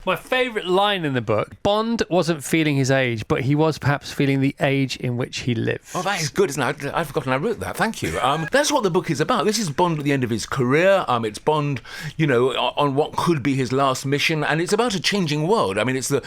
My favourite line in the book, Bond wasn't feeling his age, but he was perhaps feeling the age in which he lived. Oh, that is good, isn't it? I'd forgotten I wrote that. Thank you. That's what the book is about. This is Bond at the end of his career. It's Bond, on what could be his last mission, and it's about a changing world. I mean, it's set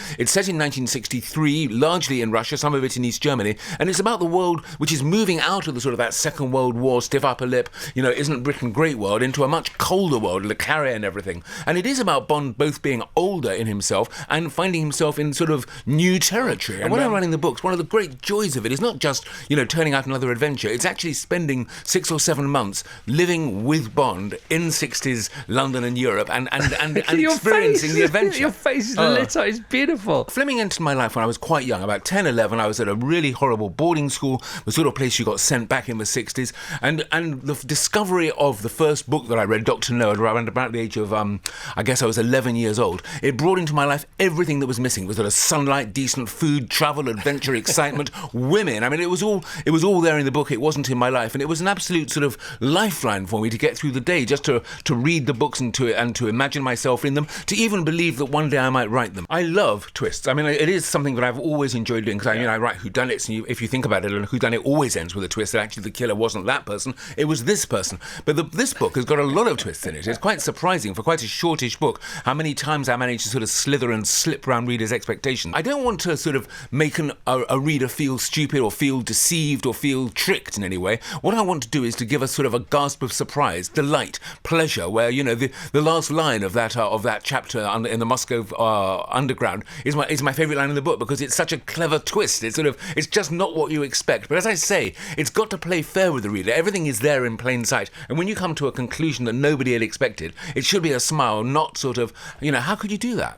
in 1963, largely in Russia, some of it in East Germany, and it's about the world which is moving out of the sort of that Second World War, stiff upper lip, isn't Britain great world, into a much colder world, Le Carré and everything. And it is about Bond both being older in himself and finding himself in sort of new territory. And when I'm writing the books, one of the great joys of it is not just, turning out another adventure. It's actually spending 6 or 7 months living with Bond in 60s London and Europe and experiencing the adventure. Your face is lit up. It's beautiful. Fleming entered my life when I was quite young, about 10, 11. I was at a really horrible boarding school, the sort of place you got sent back in the 60s. And the discovery of the first book that I read, Dr. No, around about the age of, I guess I was 11 years old, it brought into my life everything that was missing. It was sort of sunlight, decent food, travel, adventure, excitement, women. I mean, it was all there in the book. It wasn't in my life, and it was an absolute sort of lifeline for me to get through the day, just to read the books and to imagine myself in them, to even believe that one day I might write them. I love twists. I mean, it is something that I've always enjoyed doing, because I write whodunits, and if you think about it, a whodunit always ends with a twist that actually the killer wasn't that person, it was this person. But this book has got a lot of twists in it. It's quite surprising for quite a shortish book how many times I managed to sort of slither and slip around readers' expectations. I don't want to sort of make a reader feel stupid or feel deceived or feel tricked in any way. What I want to do is to give us sort of a gasp of surprise, delight, pleasure, where, the last line of that chapter in the Moscow underground is my favourite line in the book, because it's such a clever twist. It's just not what you expect. But as I say, it's got to play fair with the reader. Everything is there in plain sight. And when you come to a conclusion that nobody had expected, it should be a smile, not sort of, how could you do that?